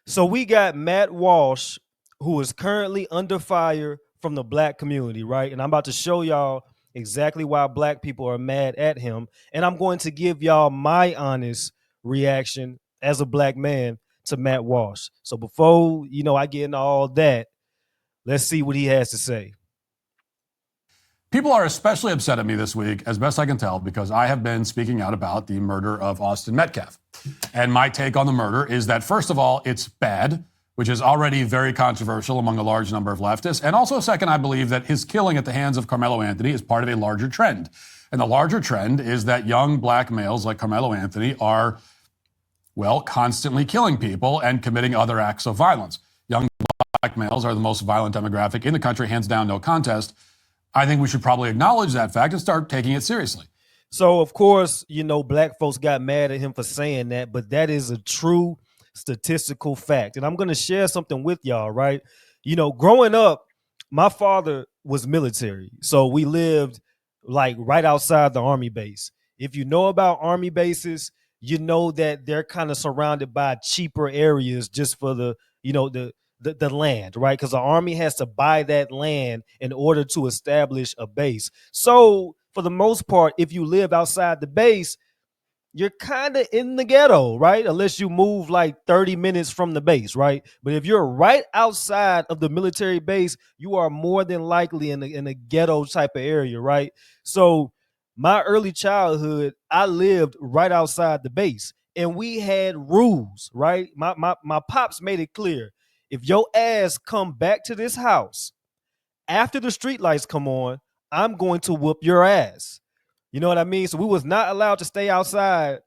So we got Matt Walsh, who is currently under fire from the black community, right? And I'm about to show y'all exactly why black people are mad at him. And I'm going to give y'all my honest reaction as a black man to Matt Walsh. So before, I get into all that, let's see what he has to say. People are especially upset at me this week, as best I can tell, because I have been speaking out about the murder of Austin Metcalf. And my take on the murder is that, first of all, it's bad, which is already very controversial among a large number of leftists. And also, second, I believe that his killing at the hands of Carmelo Anthony is part of a larger trend. And the larger trend is that young black males like Carmelo Anthony are, well, constantly killing people and committing other acts of violence. Young black males are the most violent demographic in the country, hands down, no contest. I think we should probably acknowledge that fact and start taking it seriously. So, of course, black folks got mad at him for saying that, but that is a true statistical fact. And I'm going to share something with y'all, right? Growing up, my father was military. So we lived like right outside the Army base. If you know about Army bases, you know that they're kind of surrounded by cheaper areas just for the land, right? Because the Army has to buy that land in order to establish a base. So for the most part, if you live outside the base, you're kind of in the ghetto, right? Unless you move like 30 minutes from the base, right? But if you're right outside of the military base, you are more than likely in a ghetto type of area, right? So my early childhood, I lived right outside the base, and we had rules, right? My pops made it clear: if your ass come back to this house after the street lights come on, I'm going to whoop your ass. You know what I mean? So we was not allowed to stay outside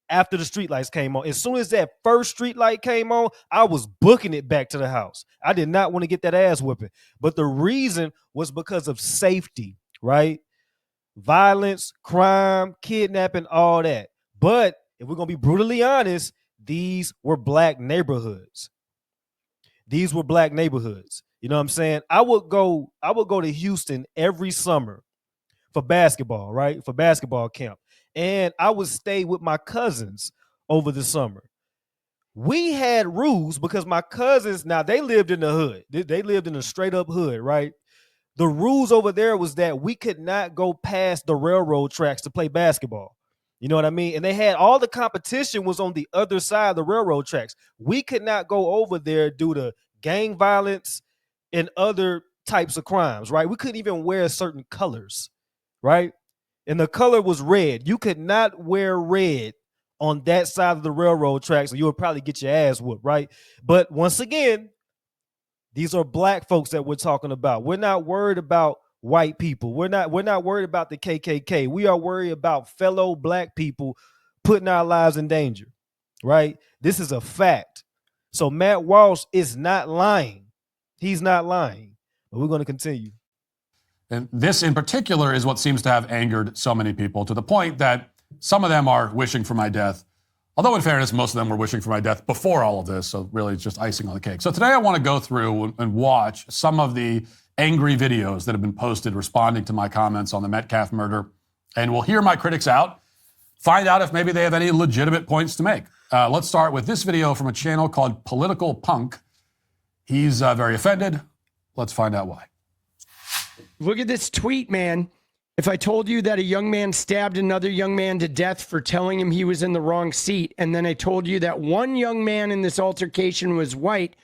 after the street lights came on. As soon as that first street light came on, I was booking it back to the house. I did not want to get that ass whipping. But the reason was because of safety, right? Violence, crime, kidnapping, all that. But if we're going to be brutally honest, these were black neighborhoods. These were black neighborhoods. You know what I'm saying? I would go to Houston every summer for basketball, right? For basketball camp. And I would stay with my cousins over the summer. We had rules because my cousins, now they lived in the hood. They lived in a straight up hood, right? The rules over there was that we could not go past the railroad tracks to play basketball. You know what I mean? And they had all the competition was on the other side of the railroad tracks. We could not go over there due to gang violence and other types of crimes, right? We couldn't even wear certain colors, right? And the color was red. You could not wear red on that side of the railroad tracks, or you would probably get your ass whooped, right? But once again, these are black folks that we're talking about. We're not worried about white people. We're not worried about the KKK. We are worried about fellow black people putting our lives in danger, right? This is a fact. So Matt Walsh is not lying. He's not lying. But we're going to continue. And this in particular is what seems to have angered so many people, to the point that some of them are wishing for my death. Although in fairness, most of them were wishing for my death before all of this, so really it's just icing on the cake. So today I want to go through and watch some of the angry videos that have been posted responding to my comments on the Metcalf murder, and we'll hear my critics out, find out if maybe they have any legitimate points to make. Let's start with this video from a channel called Political Punk. He's very offended. Let's find out why. Look at this tweet, man. If I told you that a young man stabbed another young man to death for telling him he was in the wrong seat, and then I told you that one young man in this altercation was white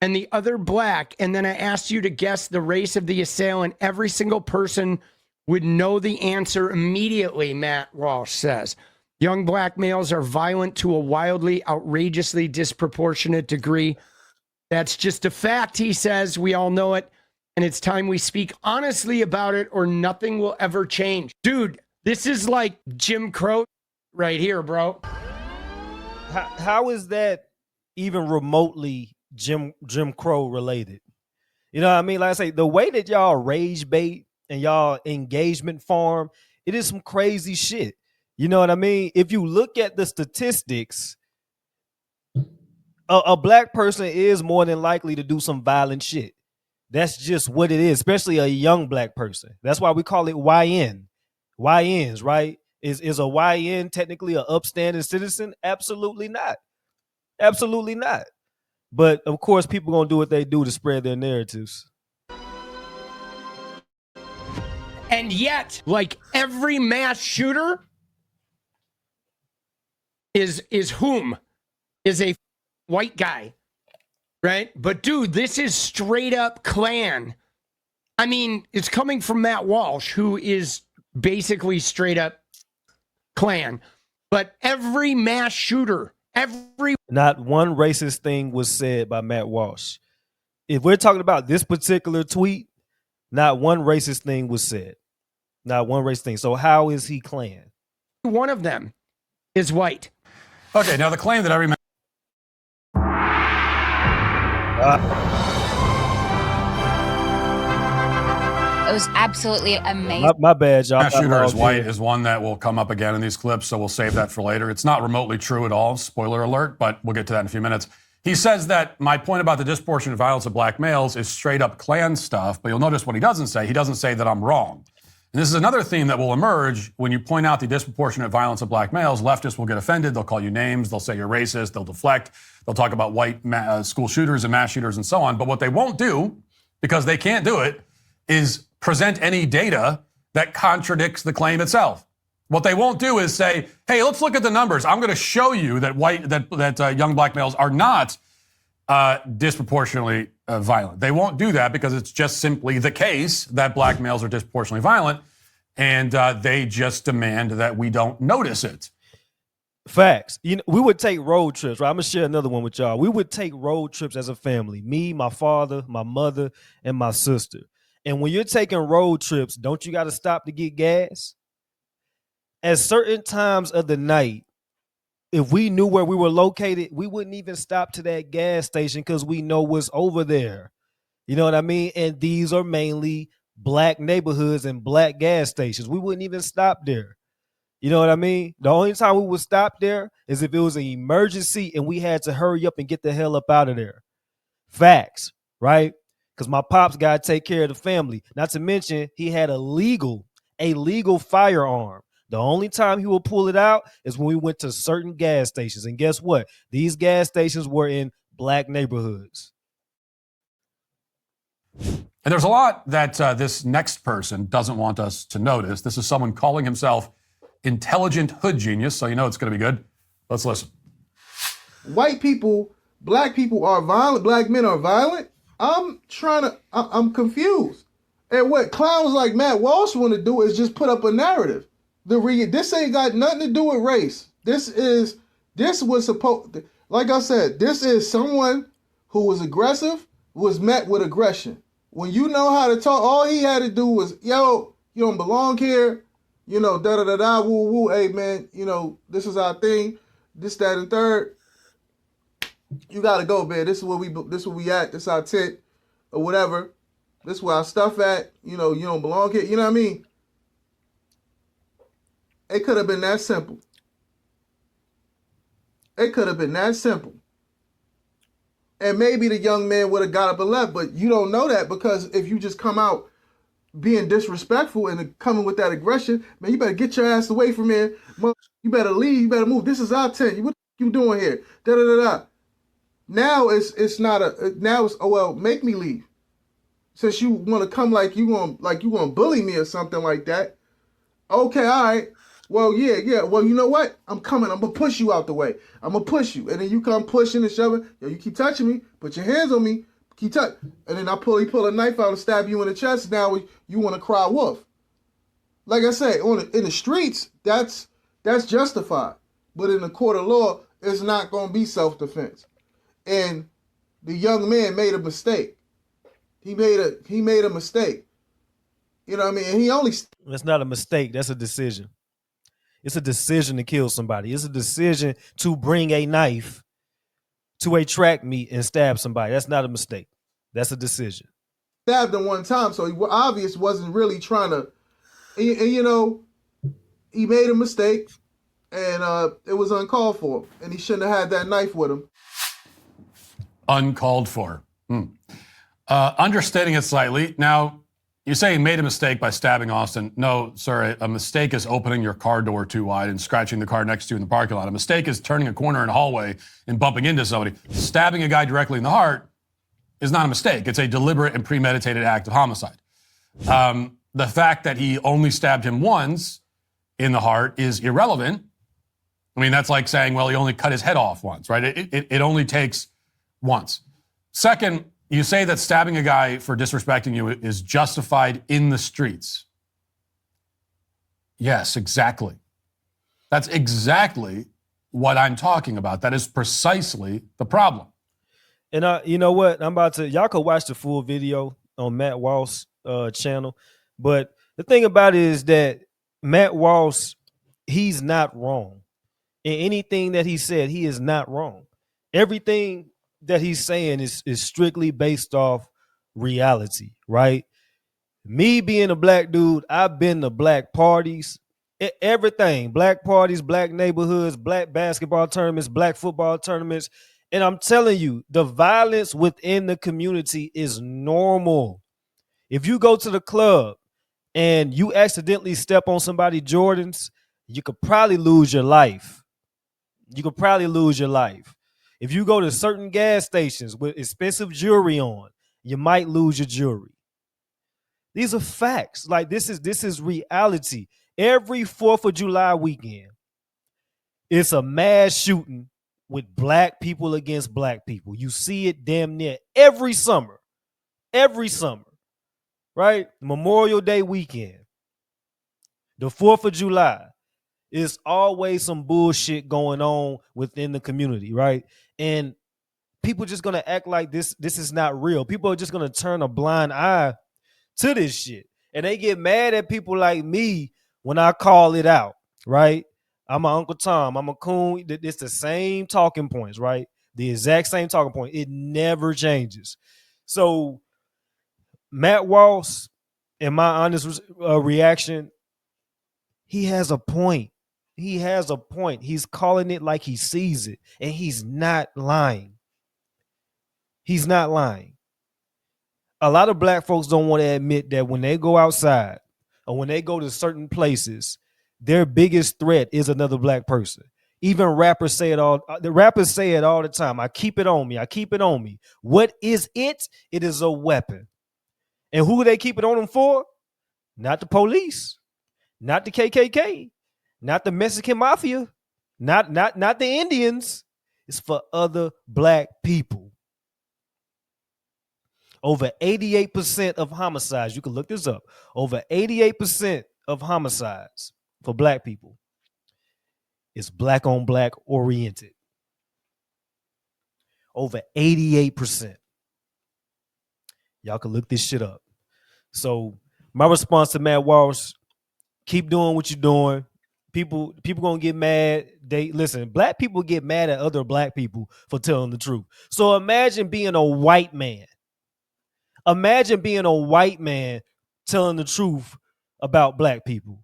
and the other black, and then I asked you to guess the race of the assailant, every single person would know the answer immediately, Matt Walsh says. Young black males are violent to a wildly, outrageously disproportionate degree. That's just a fact, he says. We all know it. And it's time we speak honestly about it, or nothing will ever change. Dude, this is like Jim Crow right here, bro. How is that even remotely Jim Crow related? You know what I mean? Like I say, the way that y'all rage bait and y'all engagement farm, it is some crazy shit. You know what I mean? If you look at the statistics, a black person is more than likely to do some violent shit. That's just what it is, especially a young black person. That's why we call it YN. YNs, right? Is a YN technically an upstanding citizen? Absolutely not. Absolutely not. But of course, people gonna do what they do to spread their narratives. And yet, like every mass shooter is a white guy, right? But dude, this is straight up Klan. I mean, it's coming from Matt Walsh, who is basically straight up Klan. But every mass shooter, not one racist thing was said by Matt Walsh. If we're talking about this particular tweet, not one racist thing was said. Not one racist thing. So how is he Klan? one of them is white. Okay, now the claim that every man. It was absolutely amazing. My bad, y'all. Mass shooter is white is one that will come up again in these clips, so we'll save that for later. It's not remotely true at all, spoiler alert, but we'll get to that in a few minutes. He says that my point about the disproportionate violence of black males is straight up Klan stuff, but you'll notice what he doesn't say. He doesn't say that I'm wrong. And this is another theme that will emerge when you point out the disproportionate violence of black males. Leftists will get offended. They'll call you names. They'll say you're racist. They'll deflect. They'll talk about white school shooters and mass shooters and so on. But what they won't do, because they can't do it, is present any data that contradicts the claim itself. What they won't do is say, hey, let's look at the numbers. I'm going to show you that young black males are not disproportionately violent. They won't do that because it's just simply the case that black males are disproportionately violent, and they just demand that we don't notice it. Facts. You know, we would take road trips, right? I'm gonna share another one with y'all. We would take road trips as a family. Me, my father, my mother, and my sister. And when you're taking road trips, don't you got to stop to get gas? At certain times of the night, if we knew where we were located, we wouldn't even stop to that gas station because we know what's over there. You know what I mean? And these are mainly black neighborhoods and black gas stations. We wouldn't even stop there. You know what I mean? The only time we would stop there is if it was an emergency and we had to hurry up and get the hell up out of there. Facts, right? Because my pops got to take care of the family. Not to mention, he had a legal firearm. The only time he will pull it out is when we went to certain gas stations. And guess what? These gas stations were in black neighborhoods. And there's a lot that this next person doesn't want us to notice. This is someone calling himself intelligent hood genius, so you know it's going to be good. Let's listen. White people, black people are violent, black men are violent. I'm confused. And what clowns like Matt Walsh want to do is just put up a narrative. This ain't got nothing to do with race. This was supposed, like I said, this is someone who was aggressive, was met with aggression. When you know how to talk, all he had to do was, yo, you don't belong here, you know, da-da-da-da, woo-woo, hey, man, you know, this is our thing, this, that, and third. You got to go, man. This is where we at, this is our tent, or whatever. This is where our stuff at, you know, you don't belong here, you know what I mean? It could have been that simple. It could have been that simple. And maybe the young man would have got up and left, but you don't know that because if you just come out being disrespectful and coming with that aggression, man, you better get your ass away from here. You better leave. You better move. This is our tent. What you doing here? Da da da da. Now it's not now it's, oh well, make me leave. Since you want to come like you gonna bully me or something like that. Okay, all right. Well, yeah. Well, you know what? I'm coming. I'm going to push you out the way. I'm going to push you. And then you come pushing and shoving. Yo, you keep touching me. Put your hands on me. Keep touching. And then he pull a knife out and stab you in the chest. Now you want to cry wolf. Like I say, in the streets, that's justified. But in the court of law, it's not going to be self-defense. And the young man made a mistake. He made a mistake. You know what I mean? And he only... That's not a mistake. That's a decision. It's a decision to kill somebody. It's a decision to bring a knife to a track meet and stab somebody. That's not a mistake. That's a decision. Stabbed him one time, so he obviously wasn't really trying to, and you know, he made a mistake, and it was uncalled for, and he shouldn't have had that knife with him. Uncalled for. Understating it slightly. Now, You say he made a mistake by stabbing Austin. No, sir, a mistake is opening your car door too wide and scratching the car next to you in the parking lot. A mistake is turning a corner in a hallway and bumping into somebody. Stabbing a guy directly in the heart is not a mistake. It's a deliberate and premeditated act of homicide. The fact that he only stabbed him once in the heart is irrelevant. I mean, that's like saying, well, he only cut his head off once, right? It only takes once. Second, you say that stabbing a guy for disrespecting you is justified in the streets. Yes, exactly. That's exactly what I'm talking about. That is precisely the problem. And you know what? Y'all could watch the full video on Matt Walsh channel. But the thing about it is that Matt Walsh, he's not wrong. In anything that he said, he is not wrong. Everything that he's saying is strictly based off reality, right? Me being a black dude, I've been to black parties, everything, black parties, black neighborhoods, black basketball tournaments, black football tournaments. And I'm telling you, the violence within the community is normal. If you go to the club and you accidentally step on somebody Jordans, you could probably lose your life. If you go to certain gas stations with expensive jewelry on, you might lose your jewelry. These are facts. Like this is reality. Every 4th of July weekend, it's a mass shooting with black people against black people. You see it damn near every summer, right? Memorial Day weekend, the 4th of July. Is always some bullshit going on within the community, right? And people just gonna act like this is not real. People are just gonna turn a blind eye to this shit. And they get mad at people like me when I call it out, right? I'm an Uncle Tom, I'm a coon. It's the same talking points, right? The exact same talking point. It never changes. So Matt Walsh, in my honest reaction, he has a point. He's calling it like he sees it, and he's not lying. A lot of black folks don't want to admit that when they go outside or when they go to certain places, their biggest threat is another black person. Even rappers say it all. The rappers say it all the time. I keep it on me. What is it? It is a weapon. And who they keep it on them for? Not the police, not the KKK. Not the Mexican mafia, not the Indians. It's for other black people. Over 88% of homicides, you can look this up, over 88% of homicides for black people is black on black oriented. Over 88%. Y'all can look this shit up. So my response to Matt Walsh, keep doing what you're doing. People gonna get mad. Black people get mad at other black people for telling the truth. So imagine being a white man. Imagine being a white man telling the truth about black people.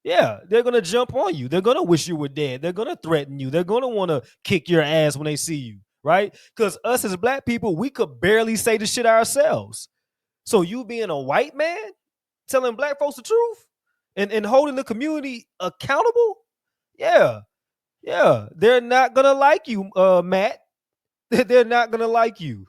Yeah, they're gonna jump on you. They're gonna wish you were dead. They're gonna threaten you. They're gonna want to kick your ass when they see you, right? Because us as black people, we could barely say the shit ourselves. So you being a white man telling black folks the truth? And holding the community accountable, yeah, they're not gonna like you, Matt. They're not gonna like you.